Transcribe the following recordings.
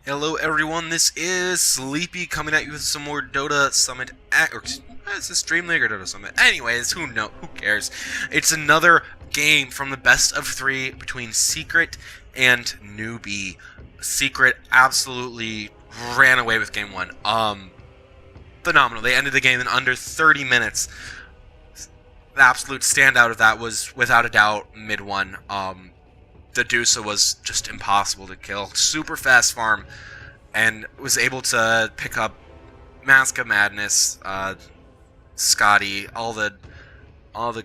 Hello everyone, this is Sleepy coming at you with some more Dota Summit, it's a Streamlabber Dota Summit. Anyways, who cares? It's another game from the best of 3 between Secret and Newbee. Secret absolutely ran away with game 1. Phenomenal. They ended the game in under 30 minutes. The absolute standout of that was, without a doubt, mid 1. The Dusa was just impossible to kill. Super fast farm, and was able to pick up Mask of Madness, Scotty, all the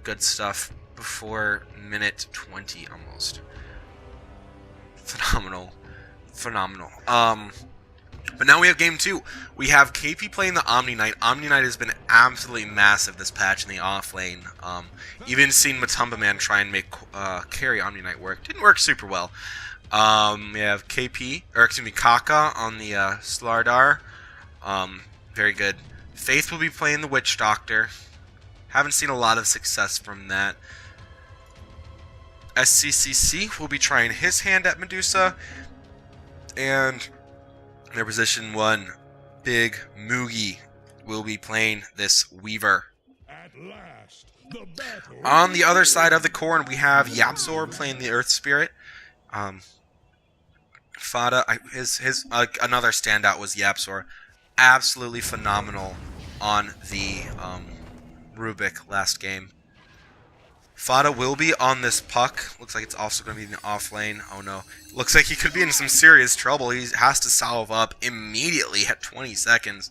good stuff before minute 20 almost. Phenomenal. But now we have game 2. We have KP playing the Omni Knight. Omni Knight has been absolutely massive this patch in the off lane. Even seen Matumba Man try and make carry Omni Knight work. Didn't work super well. We have Kaka on the Slardar. Very good. Faith will be playing the Witch Doctor. Haven't seen a lot of success from that. SCCC will be trying his hand at Medusa. And their position 1, Big Moogie, will be playing this Weaver. On the other side of the corn, we have Yapzor playing the Earth Spirit. Fada, another standout was Yapzor. Absolutely phenomenal on the Rubik last game. Fada will be on this puck. Looks like it's also going to be in the off lane. Oh no. Looks like he could be in some serious trouble. He has to salve up immediately at 20 seconds.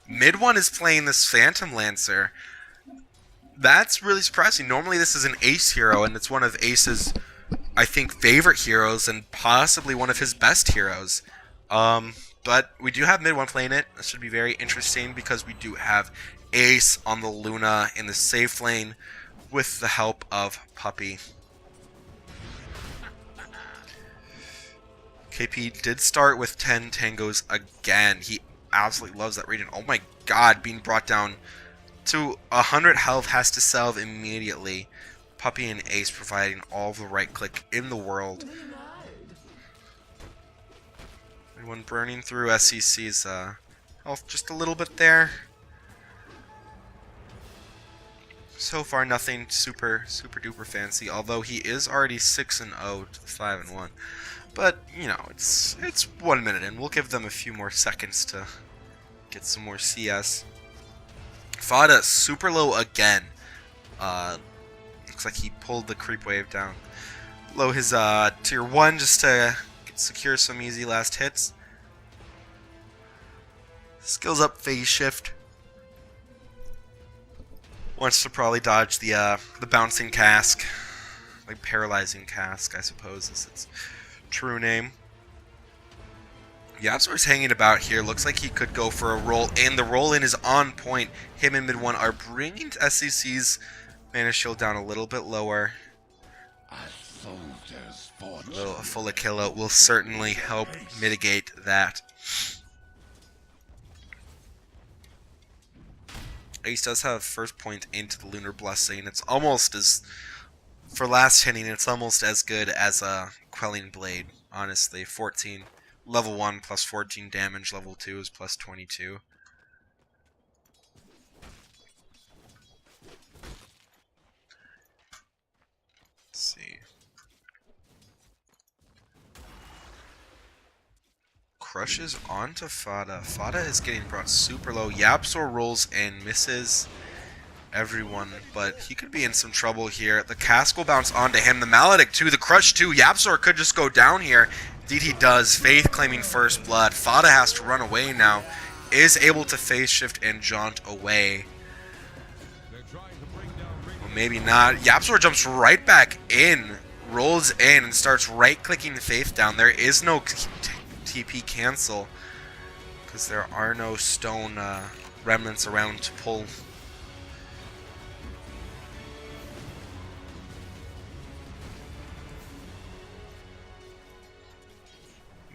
Mid 1 is playing this Phantom Lancer. That's really surprising. Normally this is an Ace hero, and it's one of Ace's, I think, favorite heroes, and possibly one of his best heroes. But we do have mid 1 playing it. This should be very interesting because we do have Ace on the Luna in the safe lane, with the help of Puppy. KP did start with 10 tangos again. He absolutely loves that region. Oh my god, being brought down to 100 health, has to salve immediately. Puppy and Ace providing all the right click in the world. Everyone burning through SCC's health just a little bit there. So far, nothing super duper fancy. Although he is already 6-0 to 5-1, but you know it's 1 minute in. We'll give them a few more seconds to get some more CS. Fada super low again. Looks like he pulled the creep wave down. Low his tier 1 just to secure some easy last hits. Skills up, phase shift. Wants to probably dodge the bouncing cask, like paralyzing cask, I suppose is its true name. Yapzor's hanging about here. Looks like he could go for a roll in. The roll in is on point. Him and mid 1 are bringing SCC's mana shield down a little bit lower. A full Aquila will certainly help mitigate that. Ace does have first point into the Lunar Blessing. It's almost as, for last hitting, it's almost as good as a Quelling Blade, honestly. 14, level 1 plus 14 damage, level 2 is plus 22. Let's see. Crushes onto Fada. Fada is getting brought super low. Yapzor rolls and misses everyone, but he could be in some trouble here. The cask will bounce onto him. The Maledict too. The Crush too. Yapzor could just go down here. Indeed he does. Faith claiming first blood. Fada has to run away now. Is able to phase shift and jaunt away. Well, maybe not. Yapzor jumps right back in. Rolls in and starts right-clicking Faith down. There is no TP cancel because there are no stone remnants around to pull.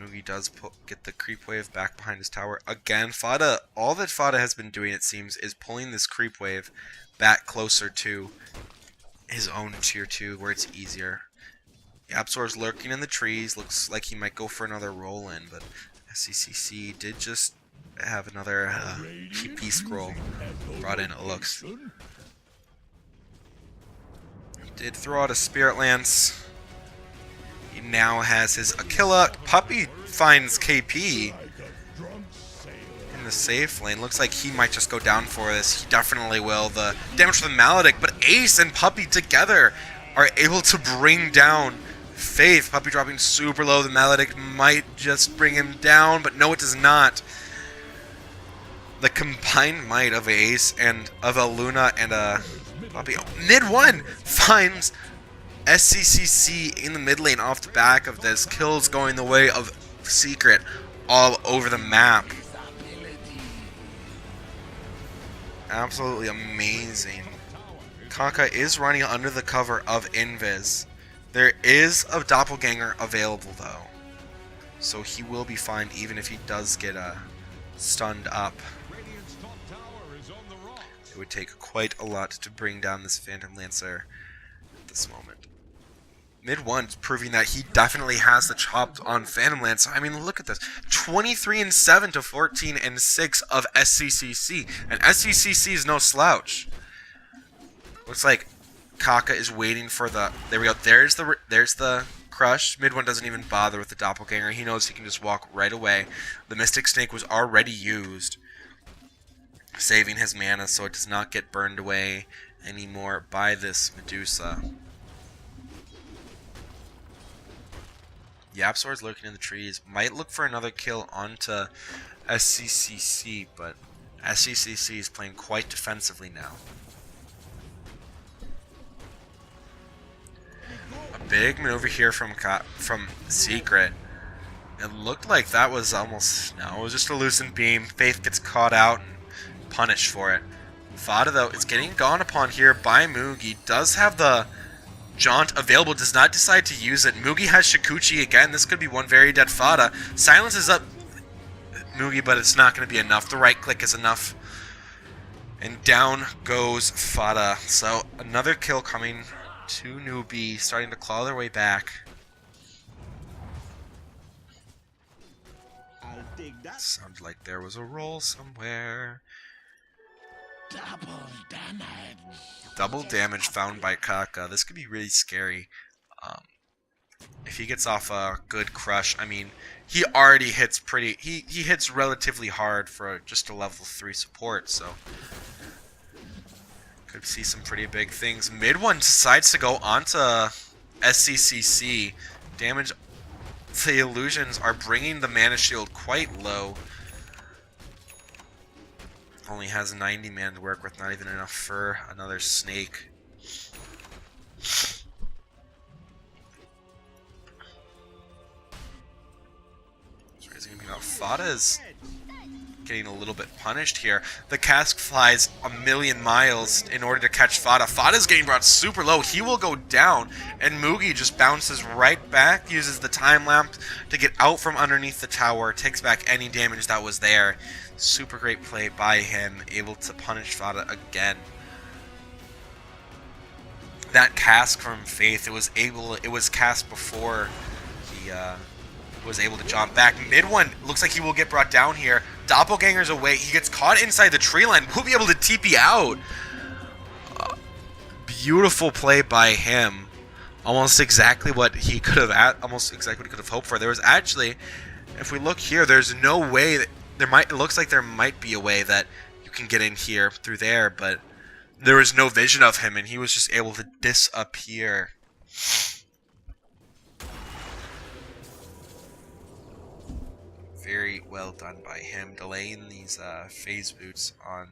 Noogie does get the creep wave back behind his tower again. Fada, all that Fada has been doing, it seems, is pulling this creep wave back closer to his own tier 2 where it's easier. Yapzor's lurking in the trees. Looks like he might go for another roll-in, but SCCC did just have another PP scroll brought in, it looks. He did throw out a Spirit Lance. He now has his Aquila. Puppey finds KP in the safe lane. Looks like he might just go down for this. He definitely will. The damage from the Maledict, but Ace and Puppey together are able to bring down Faith. Puppey dropping super low. The Maledict might just bring him down, but no, it does not. The combined might of Ace and of a Luna and a Puppey. Mid one finds SCCC in the mid lane off the back of this. Kills going the way of Secret all over the map. Absolutely amazing. Kaka is running under the cover of Invis. There is a doppelganger available though, so he will be fine even if he does get stunned up. It would take quite a lot to bring down this Phantom Lancer at this moment. Mid one proving that he definitely has the chop on Phantom Lancer. I mean, look at this. 23-7 to 14-6 of SCCC. And SCCC is no slouch. Looks like Kaka is waiting for the... There we go. There's the crush. Mid one doesn't even bother with the doppelganger. He knows he can just walk right away. The Mystic Snake was already used, saving his mana so it does not get burned away anymore by this Medusa. YapzOr's lurking in the trees. Might look for another kill onto SCCC, but SCCC is playing quite defensively now. A big maneuver here from Secret. It looked like that was almost... No, it was just a loosened beam. Faith gets caught out and punished for it. Fada, though, is getting gone upon here by Mugi. Does have the Jaunt available, does not decide to use it. Mugi has Shikuchi again. This could be one very dead Fada. Silence is up Mugi, but it's not going to be enough. The right click is enough. And down goes Fada. So another kill coming to Newbee, starting to claw their way back. I'll dig that. Sounds like there was a roll somewhere. Double damage found by Kaka. This could be really scary. If he gets off a good crush, I mean, he already hits pretty... He hits relatively hard for just a level 3 support, so... Could see some pretty big things. Mid one decides to go onto SCCC. Damage... The illusions are bringing the mana shield quite low. Only has 90 mana to work with, not even enough for another snake. Fada is getting a little bit punished here. The cask flies a million miles in order to catch Fada. Fada's getting brought super low. He will go down, and Mugi just bounces right back, uses the time lamp to get out from underneath the tower, takes back any damage that was there. Super great play by him, able to punish Fada again. That cask from Faith, it was cast before he was able to jump back. Mid one looks like he will get brought down here. Doppelganger's away. He gets caught inside the tree line. Will be able to TP out. Beautiful play by him. Almost exactly what he could have hoped for. There was actually, if we look here, there's no way that it looks like there might be a way that you can get in here through there, but there was no vision of him and he was just able to disappear. Very well done by him, delaying these phase boots on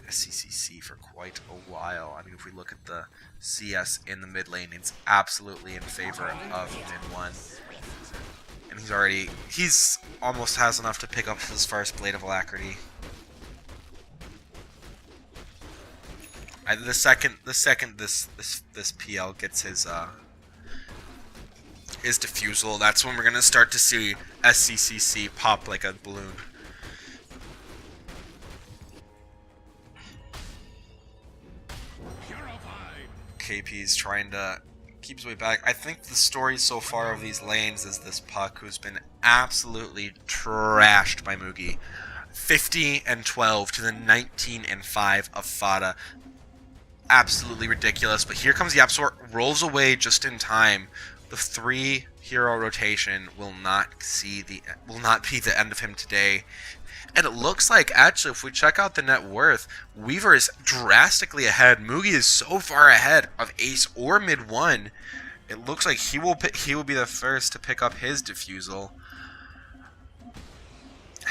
SCCC for quite a while. I mean, if we look at the CS in the mid lane, it's absolutely in favor of mid one. And he's almost has enough to pick up his first Blade of Alacrity. The second this PL gets his defusal, that's when we're gonna start to see SCCC pop like a balloon. KP's trying to keep his way back. I think the story so far of these lanes is this Puck who's been absolutely trashed by Mugi. 50 and 12 to the 19 and 5 of Fada. Absolutely ridiculous. But here comes the Absol, rolls away just in time. The 3-hero rotation will not be the end of him today. And it looks like, actually, if we check out the net worth, Weaver is drastically ahead. Mugi is so far ahead of Ace or Mid 1. It looks like he will be the first to pick up his defusal.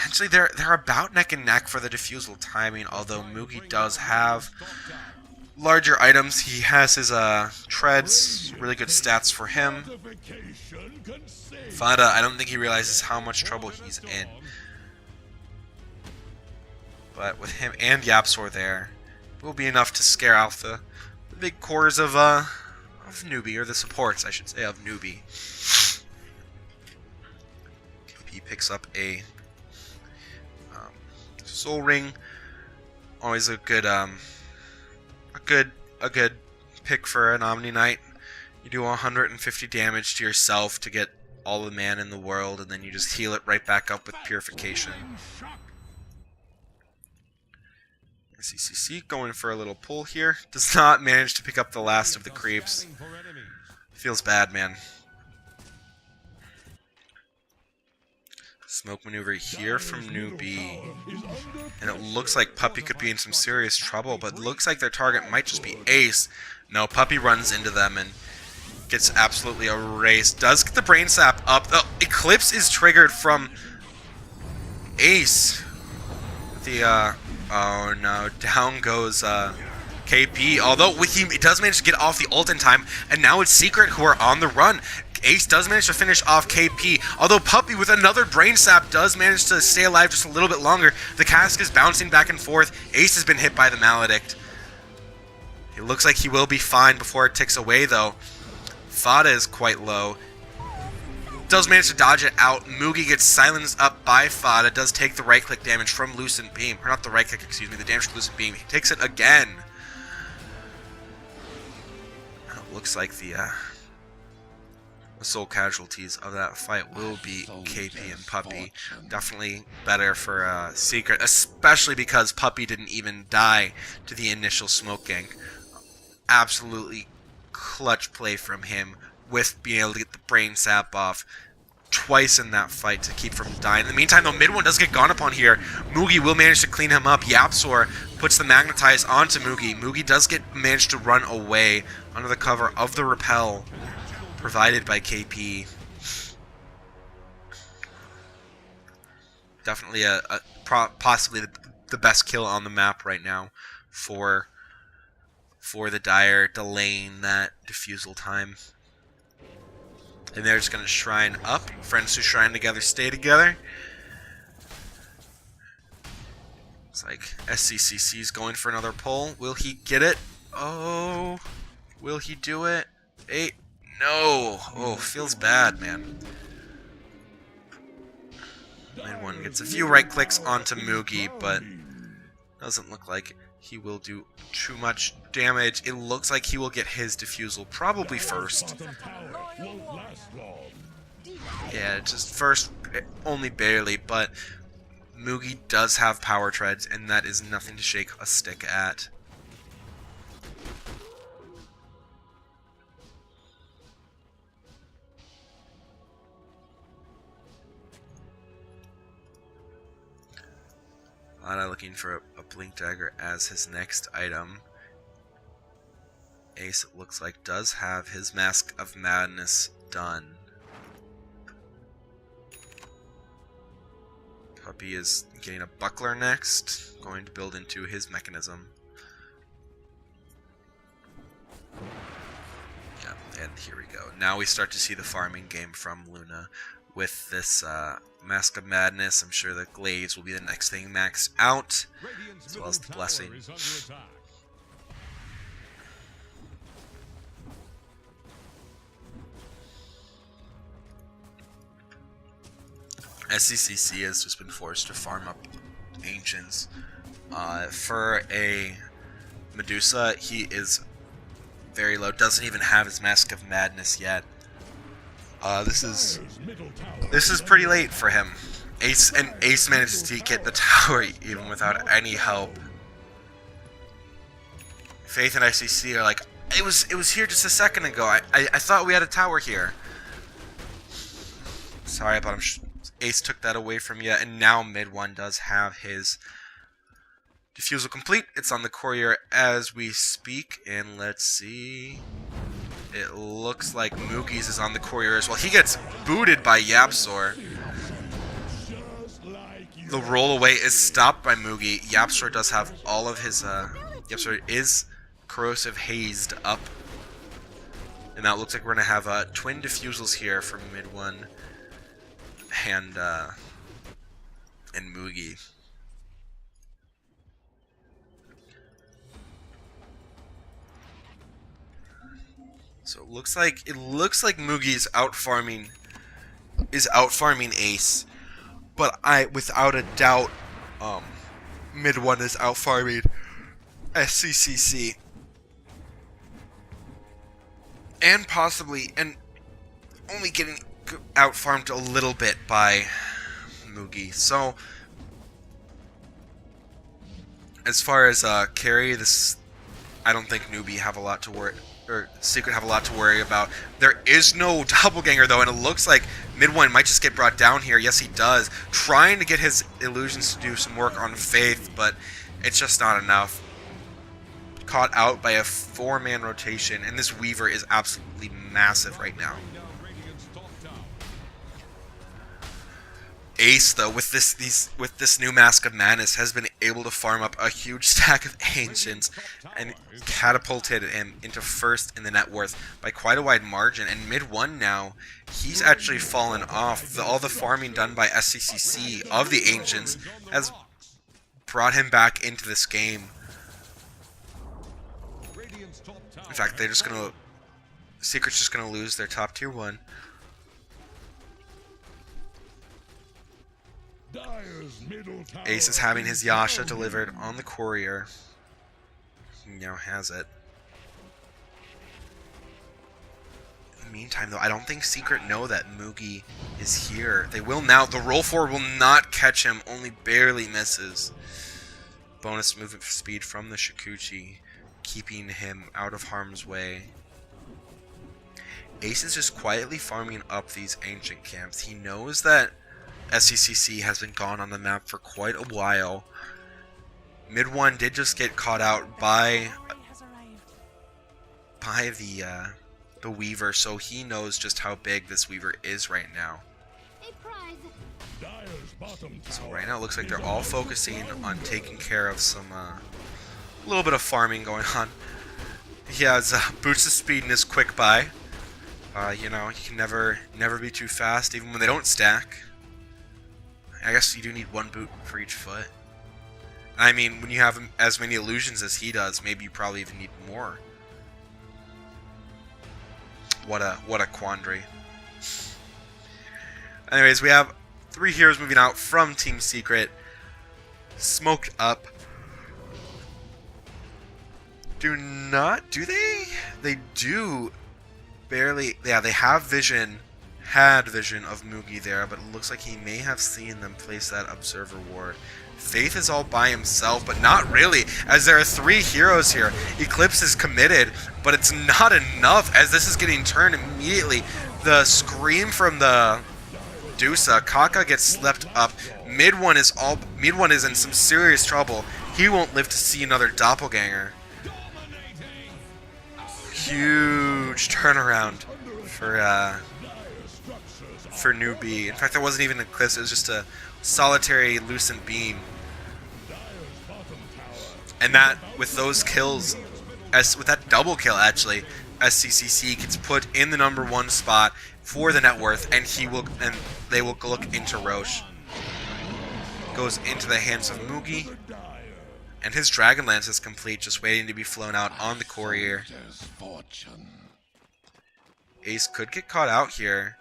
Actually, they're about neck and neck for the defusal timing, although Mugi does have larger items. He has his treads, really good stats for him. Fada, I don't think he realizes how much trouble he's in. But with him and Yapsor there, it will be enough to scare out the big cores of Newbee, or the supports, I should say, of Newbee. He picks up a Soul Ring, always a good pick for an Omni Knight. You do 150 damage to yourself to get all the mana in the world, and then you just heal it right back up with Purification. CCC going for a little pull here. Does not manage to pick up the last of the creeps. Feels bad, man. Smoke maneuver here from Newbee. And it looks like Puppy could be in some serious trouble, but it looks like their target might just be Ace. No, Puppy runs into them and gets absolutely erased. Does get the brain sap up. The Eclipse is triggered from Ace. Oh no, down goes KP. Although he does manage to get off the ult in time, and now it's Secret who are on the run. Ace does manage to finish off KP, although Puppy with another brain sap does manage to stay alive just a little bit longer. The cask is bouncing back and forth. Ace has been hit by the Maledict. It looks like he will be fine before it ticks away though. Fada is quite low. Does manage to dodge it out. Mugi gets silenced up by Fada. Does take the right click damage from Lucent Beam. Or not the right click, excuse me, the damage from Lucent Beam. He takes it again. And it looks like the sole casualties of that fight will be KP and Puppy. Definitely better for Secret, especially because Puppy didn't even die to the initial smoke gank. Absolutely clutch play from him, with being able to get the brain sap off twice in that fight to keep from dying. In the meantime, though, mid one does get gone upon here. Mugi will manage to clean him up. Yapsor puts the Magnetize onto Mugi. Mugi does manage to run away under the cover of the repel provided by KP. Definitely possibly the best kill on the map right now for the Dire, delaying that defusal time. And they're just going to shrine up. Friends who shrine together stay together. Looks like SCCC's going for another pull. Will he get it? Oh, will he do it? No. Oh, feels bad, man. Mid one gets a few right clicks onto Mugi, but doesn't look like he will do too much damage. It looks like he will get his defusal probably first. Yeah, just first, only barely, but Mugi does have power treads, and that is nothing to shake a stick at. Lana looking for a Blink Dagger as his next item. Ace, it looks like, does have his Mask of Madness done. Puppy is getting a Buckler next, going to build into his mechanism. Yeah, and here we go. Now we start to see the farming game from Luna. With this Mask of Madness, I'm sure the Glaives will be the next thing maxed out, as well as the Blessing. SCCC has just been forced to farm up Ancients. For a Medusa, he is very low. Doesn't even have his Mask of Madness yet. This is pretty late for him. Ace manages to get the tower even without any help. Faith and ICC are like, it was here just a second ago. I thought we had a tower here. Sorry, but Ace took that away from you, and now mid one does have his defusal complete. It's on the courier as we speak, and let's see. It looks like Moogie's is on the courier as well. He gets booted by Yapsor. The rollaway is stopped by Moogie. Yapsor does have all of his Yapsor is corrosive hazed up. And now it looks like we're gonna have twin defusals here for mid one and Moogie. So it looks like Moogie is out farming Ace, but without a doubt mid one is out farming SCCC. And possibly, and only getting out farmed a little bit by Moogie. So, as far as carry, I don't think Newbee have a lot to worry, or Secret have a lot to worry about. There is no doppelganger though, and it looks like mid one might just get brought down here. Yes, he does, trying to get his illusions to do some work on Faith, but it's just not enough. Caught out by a 4-man rotation, and this Weaver is absolutely massive right now. Ace, though, with this new Mask of Madness, has been able to farm up a huge stack of Ancients and catapulted him into first in the net worth by quite a wide margin. And mid one now, he's actually fallen off. All the farming done by SCCC of the Ancients has brought him back into this game. In fact, Secret's just gonna lose their top tier 1. Ace is having his Yasha delivered on the courier. He now has it. In the meantime, though, I don't think Secret know that Moogie is here. They will now. The roll forward will not catch him, only barely misses. Bonus movement speed from the Shikuchi, keeping him out of harm's way. Ace is just quietly farming up these ancient camps. He knows that SCCC has been gone on the map for quite a while. Mid one did just get caught out by the Weaver, so he knows just how big this Weaver is right now. So right now it looks like they're all focusing on taking care of some little bit of farming going on. He has boots of speed in his quick buy. You know, you can never be too fast, even when they don't stack. I guess you do need 1 boot for each foot. I mean, when you have as many illusions as he does, maybe you probably even need more. What a quandary. Anyways, we have 3 heroes moving out from Team Secret. Smoked up. Do they? They do. Barely. Yeah, they have vision. Had vision of Moogie there, but it looks like he may have seen them place that observer ward. Faith is all by himself, but not really, as there are 3 heroes here. Eclipse is committed, but it's not enough, as this is getting turned immediately. The scream from the Dusa, Kaka gets slept up. Mid one is in some serious trouble. He won't live to see another doppelganger. Huge turnaround for Newbee. In fact, there wasn't even an Eclipse, it was just a solitary Lucent Beam. And that, with those kills, with that double kill actually, SCCC gets put in the #1 spot for the net worth, and they will look into Roche. Goes into the hands of Moogie, and his Dragon Lance is complete, just waiting to be flown out on the courier. Ace could get caught out here.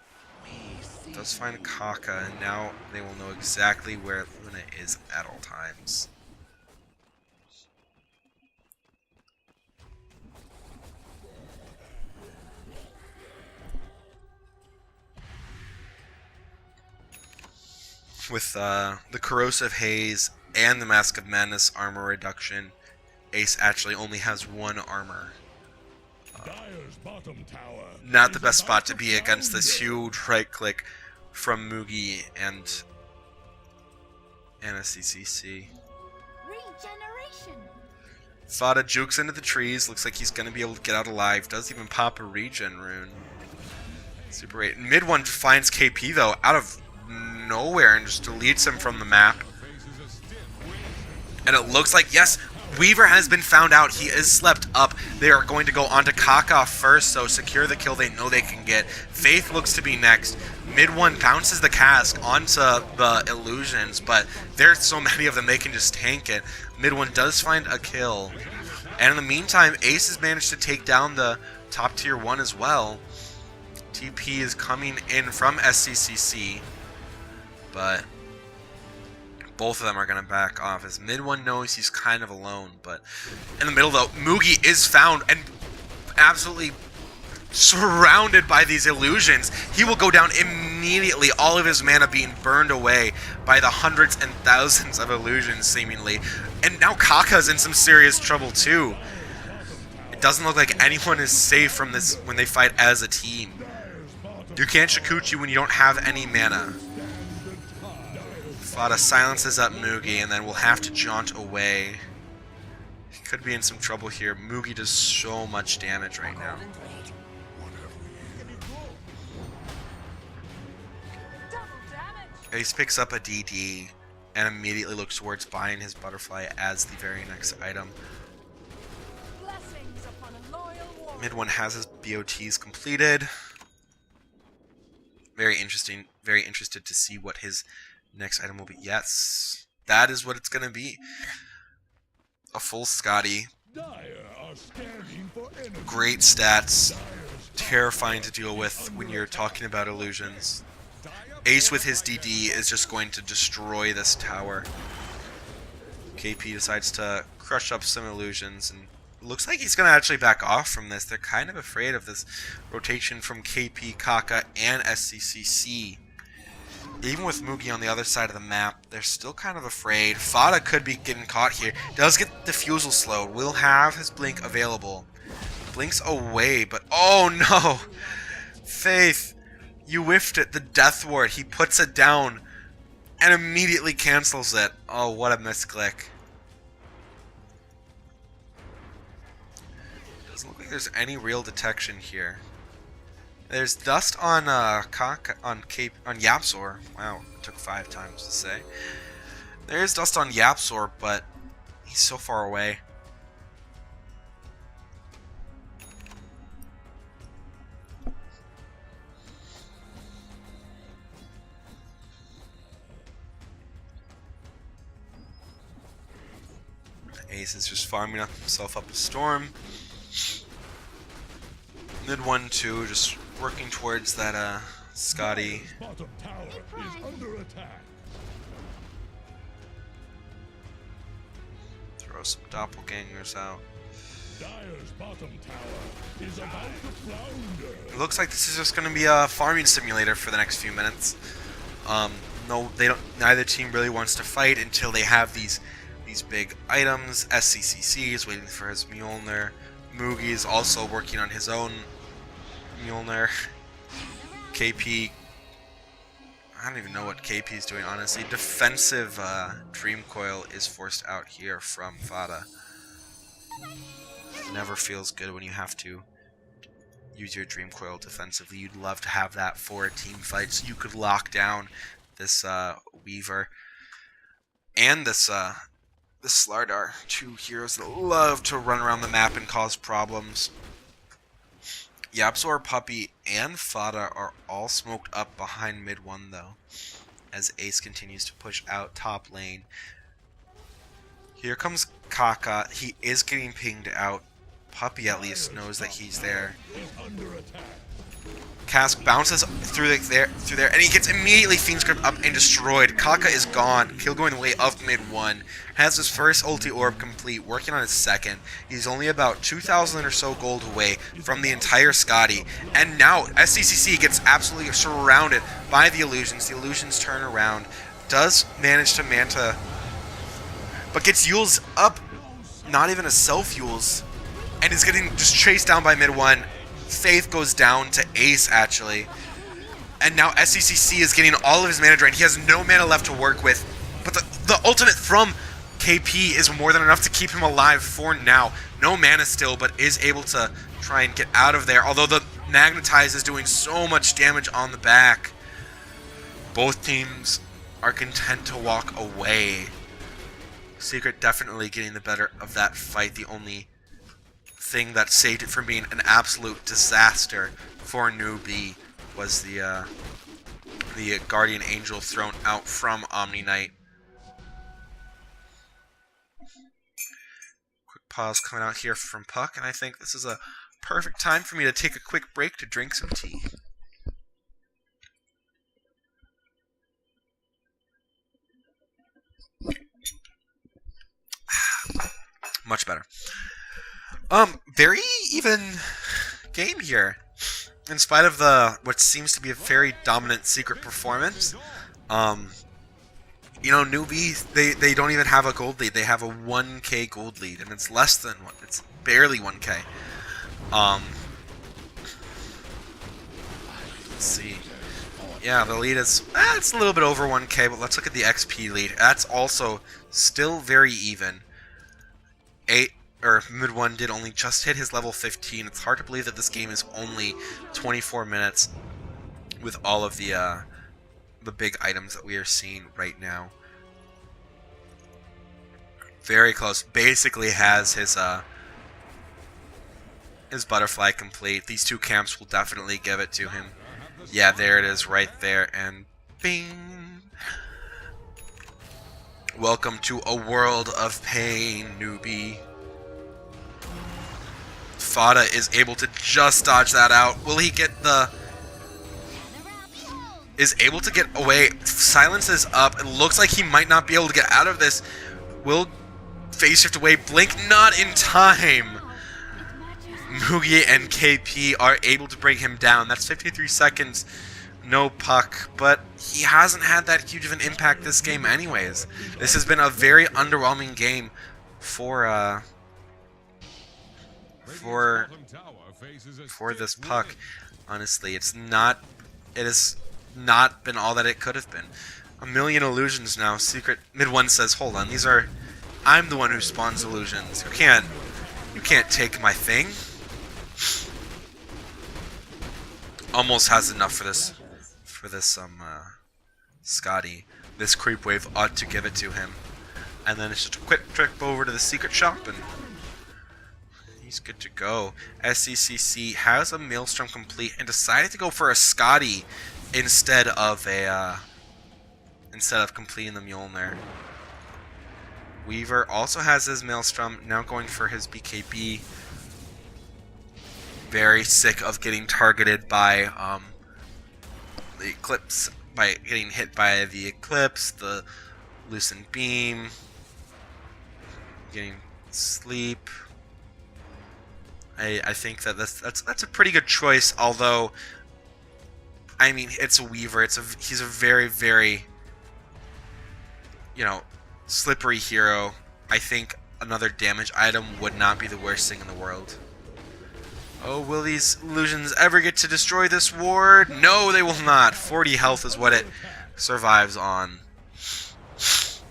Does find Kaka, and now they will know exactly where Luna is at all times. with the Corrosive Haze and the Mask of Madness armor reduction, Ace actually only has 1 armor. Not the best spot to be against this huge right click from Mugi and a CCC. Fada jukes into the trees. Looks like he's going to be able to get out alive. Does even pop a regen rune. Super 8. Mid one finds KP though out of nowhere and just deletes him from the map. And it looks like, yes, Weaver has been found out. He is slept up. They are going to go on to Kaka first, so secure the kill they know they can get. Faith looks to be next. Mid one bounces the cask onto the illusions, but there's so many of them they can just tank it. Mid one does find a kill. And in the meantime, Ace has managed to take down the top tier 1 as well. TP is coming in from SCCC, but both of them are going to back off as mid one knows he's kind of alone. But in the middle though, Mugi is found and absolutely surrounded by these illusions. He will go down immediately, all of his mana being burned away by the hundreds and thousands of illusions seemingly. And now Kaka's in some serious trouble too. It doesn't look like anyone is safe from this when they fight as a team. You can't Shikuchi when you don't have any mana. Fada silences up Mugi and then will have to jaunt away. He could be in some trouble here. Mugi does so much damage right now. Ace picks up a DD and immediately looks towards buying his butterfly as the very next item. Mid one has his BOTs completed. Very interesting. Very interested to see what his next item will be. Yes, that is what it's going to be. A full Scotty. Great stats. Terrifying to deal with when you're talking about illusions. Ace with his DD is just going to destroy this tower. KP decides to crush up some illusions, and it looks like he's going to actually back off from this. They're kind of afraid of this rotation from KP, Kaka, and SCCC. Even with Mugi on the other side of the map, they're still kind of afraid. Fada could be getting caught here. Does get Diffusal slowed. Will have his Blink available. Blinks away, but oh no! Faith, you whiffed it. The Death Ward. He puts it down and immediately cancels it. Oh, what a misclick. Doesn't look like there's any real detection here. There's dust on on Yapzor. Wow, it took 5 times to say. There is dust on Yapzor, but he's so far away. Ace is just farming himself up a storm. Mid 1-2, just working towards that Scotty. Throw some doppelgangers out. It looks like this is just going to be a farming simulator for the next few minutes. No, they don't. Neither team really wants to fight until they have these big items. SCCC is waiting for his Mjolnir. Mugi is also working on his own Mjolnir. KP, I don't even know what KP is doing, honestly. Defensive Dream Coil is forced out here from Fada. Never feels good when you have to use your Dream Coil defensively. You'd love to have that for a team fight so you could lock down this Weaver and this Slardar. 2 heroes that love to run around the map and cause problems. Yapzor, Puppy, and Fada are all smoked up behind mid 1 though, as Ace continues to push out top lane. Here comes Kaka. He is getting pinged out. Puppy at least knows that he's there. Cask bounces through there, and he gets immediately Fiend's Grip up and destroyed. Kaka is gone. Kill going the way of mid 1. Has his first ulti orb complete, working on his second. He's only about 2,000 or so gold away from the entire Scotty. And now SCCC gets absolutely surrounded by the illusions. The illusions turn around. does manage to Manta, but gets Yules up. Not even a self-Yules. And is getting just chased down by mid one. Faith goes down to Ace, actually. And now SCCC is getting all of his mana drained. He has no mana left to work with. But the ultimate from KP is more than enough to keep him alive for now. No mana still, but is able to try and get out of there. Although the Magnetize is doing so much damage on the back. Both teams are content to walk away. Secret definitely getting the better of that fight. The only thing that saved it from being an absolute disaster for Newbee was the Guardian Angel thrown out from Omni Knight. Quick pause coming out here from Puck, and I think this is a perfect time for me to take a quick break to drink some tea. Much better. Very even game here. In spite of what seems to be a very dominant Secret performance, you know, Newbee, they don't even have a gold lead. They have a 1k gold lead, and it's less than one. It's barely 1k. Let's see. Yeah, the lead is it's a little bit over 1k, but let's look at the XP lead. That's also still very even. Mid one did only just hit his level 15. It's hard to believe that this game is only 24 minutes with all of the big items that we are seeing right now. Very close. Basically has his butterfly complete. These two camps will definitely give it to him. Yeah, there it is right there, and bing! Welcome to a world of pain, Newbee. Fada is able to just dodge that out. Will he get the... Is able to get away. Silence is up. It looks like he might not be able to get out of this. Will phase shift away. Blink not in time. Mugi and KP are able to bring him down. That's 53 seconds. No Puck. But he hasn't had that huge of an impact this game anyways. This has been a very underwhelming game for this Puck. Honestly, it has not been all that it could have been. A million illusions now. Secret mid one says, hold on, I'm the one who spawns illusions. You can't take my thing. Almost has enough for this Scotty. This creep wave ought to give it to him. And then it's just a quick trip over to the secret shop and he's good to go. SCCC has a Maelstrom complete and decided to go for a Scotty instead of completing the Mjolnir. Weaver also has his Maelstrom, now going for his BKB. Very sick of getting targeted by the Eclipse, by getting hit by the Eclipse, the Loosened Beam, getting sleep. I think that that's a pretty good choice, although I mean it's a Weaver. He's a very, very, you know, slippery hero. I think another damage item would not be the worst thing in the world. Oh, will these illusions ever get to destroy this ward? No, they will not. 40 health is what it survives on. Let's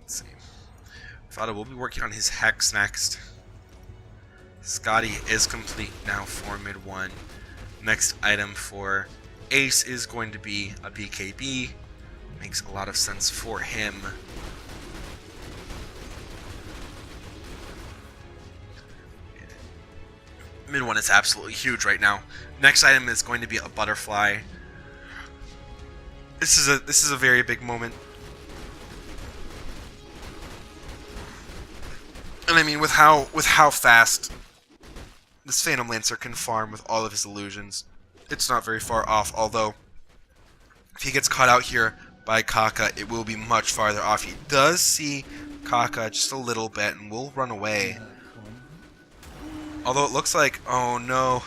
see. Fada will be working on his Hex next. Scotty is complete now for mid one. Next item for Ace is going to be a BKB. Makes a lot of sense for him. Mid one is absolutely huge right now. Next item is going to be a butterfly. This is a very big moment. And I mean with how fast this Phantom Lancer can farm with all of his illusions, it's not very far off, although if he gets caught out here by Kaka, it will be much farther off. He does see Kaka just a little bit and will run away. Although it looks like, oh no,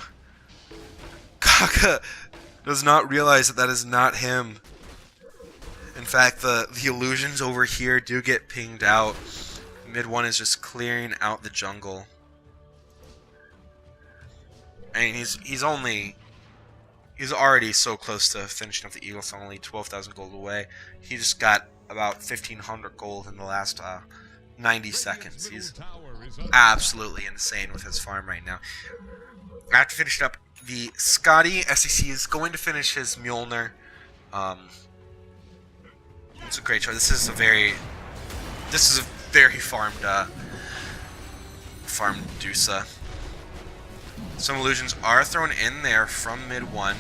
Kaka does not realize that that is not him. In fact, the illusions over here do get pinged out. Mid one is just clearing out the jungle. And he's already so close to finishing up the Eagle, so only 12,000 gold away. He just got about 1,500 gold in the last 90 seconds. He's absolutely insane with his farm right now. After finishing up the Scotty, SEC is going to finish his Mjolnir. It's a great choice. This is a very farmed Dusa. Some illusions are thrown in there from mid one.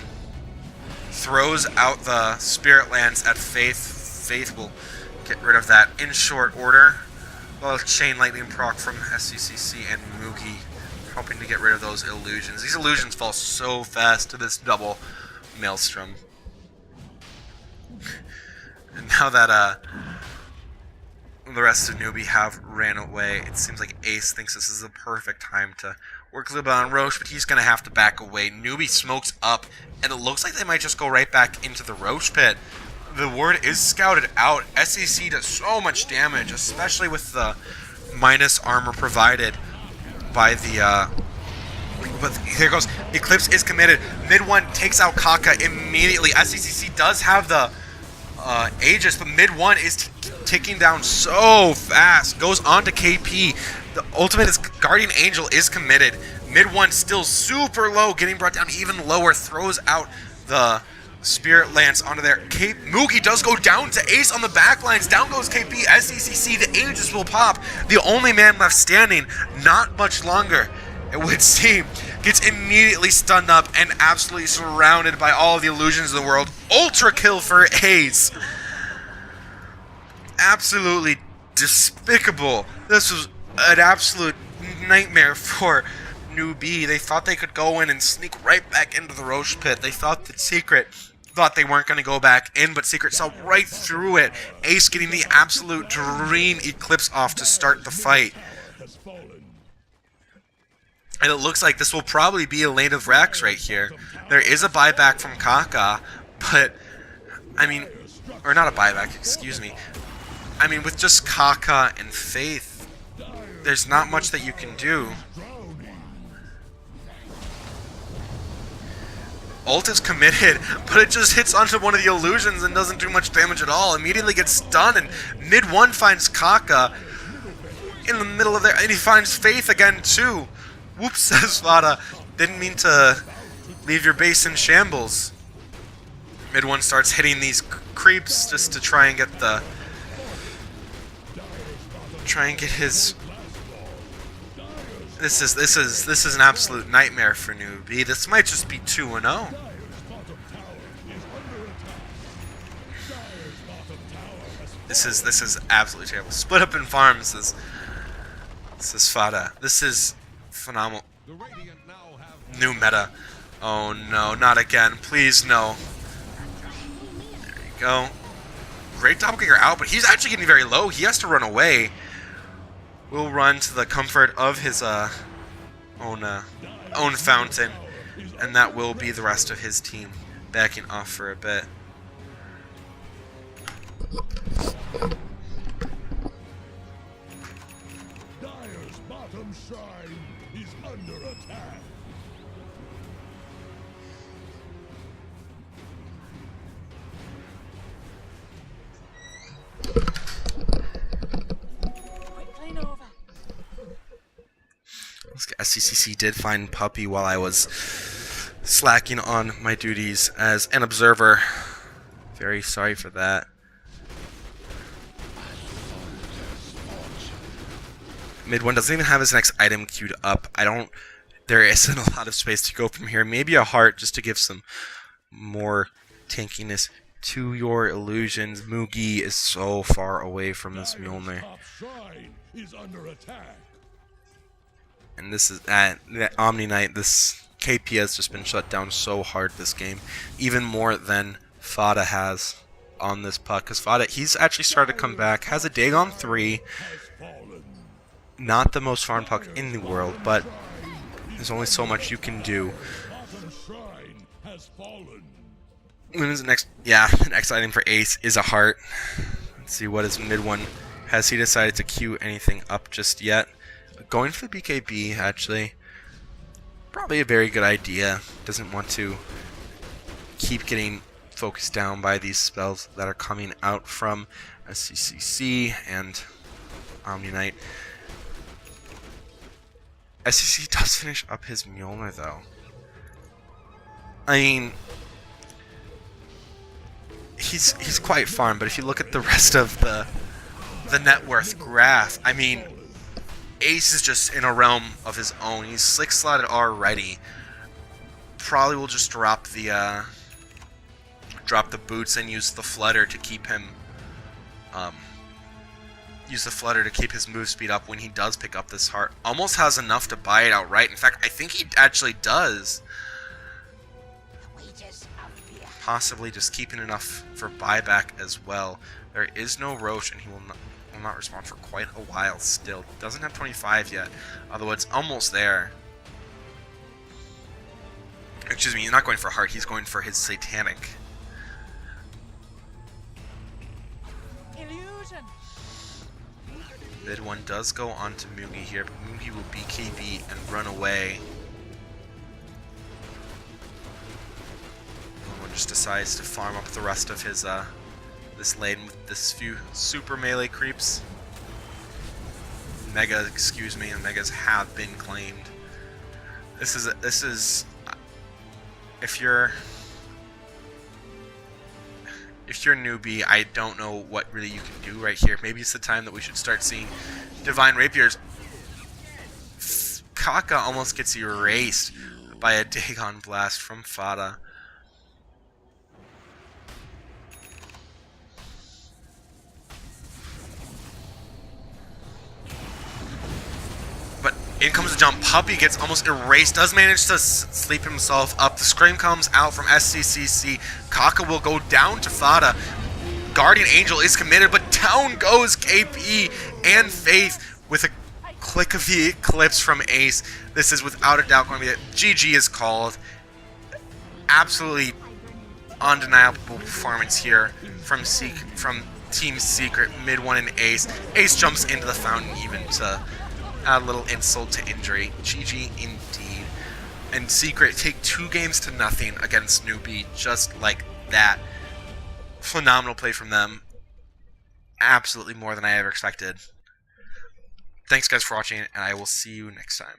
Throws out the Spirit Lance at Faith. Faith will get rid of that in short order. Well, Chain Lightning proc from SCCC and Moogie helping to get rid of those illusions. These illusions fall so fast to this double Maelstrom. And now that the rest of Newbee have ran away, it seems like Ace thinks this is the perfect time to work a little bit on Roche, but he's going to have to back away. Newbee smokes up, and it looks like they might just go right back into the Roche pit. The ward is scouted out. SEC does so much damage, especially with the minus armor provided by the... but here goes. Eclipse is committed. Mid one takes out Kaka immediately. SECC does have the Aegis, but mid one is ticking down so fast. Goes on to KP. The ultimate is Guardian Angel is committed. Mid one still super low, getting brought down even lower. Throws out the Spirit Lance onto there. Moogie does go down to Ace on the backlines. Down goes KP. SECC, the Aegis will pop. The only man left standing, not much longer, it would seem, gets immediately stunned up and absolutely surrounded by all of the illusions of the world. Ultra kill for Ace. Absolutely despicable. This was an absolute nightmare for Newbee. They thought they could go in and sneak right back into the Roche pit. They thought that Secret thought they weren't going to go back in, but Secret saw right through it. Ace getting the absolute dream Eclipse off to start the fight. And it looks like this will probably be a lane of Rax right here. There is a buyback from Kaka, but, I mean, or not a buyback, excuse me. I mean, with just Kaka and Faith, there's not much that you can do. Ult is committed, but it just hits onto one of the illusions and doesn't do much damage at all. Immediately gets stunned, and mid one finds Kaka in the middle of there, and he finds Faith again too. Whoops, says Vada. Didn't mean to leave your base in shambles. Mid one starts hitting these creeps just to try and get the... his... This is an absolute nightmare for Newbee. This might just be 2-0. This is absolutely terrible. Split up in farms. This is Fada. This is phenomenal. New meta. Oh no, not again. Please no. There you go. Great Doppelganger out, but he's actually getting very low. He has to run away. Will run to the comfort of his own fountain, and that will be the rest of his team backing off for a bit. Dire's bottom shrine is under attack. SCCC did find Puppy while I was slacking on my duties as an observer. Very sorry for that. Mid one doesn't even have his next item queued up. There isn't a lot of space to go from here. Maybe a heart just to give some more tankiness to your illusions. Moogie is so far away from this Mjolnir. And this is at Omni Knight. This KP has just been shut down so hard this game, even more than Fada has on this puck. Because Fada, he's actually started to come back. Has a Dagon 3. Not the most farm puck in the world, but there's only so much you can do. has fallen. When is the next? Yeah, the next item for Ace is a heart. Let's see what his mid one. Has he decided to queue anything up just yet? Going for the BKB, actually. Probably a very good idea. Doesn't want to keep getting focused down by these spells that are coming out from SCCC and Omni Knight. SCC does finish up his Mjolnir, though. I mean, he's quite farm, but if you look at the rest of the net worth graph, I mean, Ace is just in a realm of his own. He's 6-slotted already. Probably will just drop the boots and use the flutter to keep him use the flutter to keep his move speed up when he does pick up this heart. Almost has enough to buy it outright. In fact, I think he actually does. Possibly just keeping enough for buyback as well. There is no Roche, and he will not respond for quite a while still. Doesn't have 25 yet, although it's almost there. Excuse me, he's not going for heart, he's going for his satanic. Illusion. Mid one does go on to Mugi here, but Mugi will BKB and run away. One just decides to farm up the rest of his this lane with this few super melee creeps. Mega, excuse me, and megas have been claimed. This is if you're newbie, I don't know what really you can do right here. Maybe it's the time that we should start seeing Divine Rapiers. Kaka almost gets erased by a Dagon Blast from Fada. But in comes the jump. Puppey gets almost erased. Does manage to sleep himself up. The scream comes out from SCCC. Kaka will go down to Fada. Guardian Angel is committed, but down goes KP and Faith with a click of the Eclipse from Ace. This is without a doubt going to be it. GG is called. Absolutely undeniable performance here from Team Secret, mid one and Ace. Ace jumps into the fountain even to add a little insult to injury. GG indeed. And Secret take 2 games to nothing against Newbee just like that. Phenomenal play from them. Absolutely more than I ever expected. Thanks guys for watching, and I will see you next time.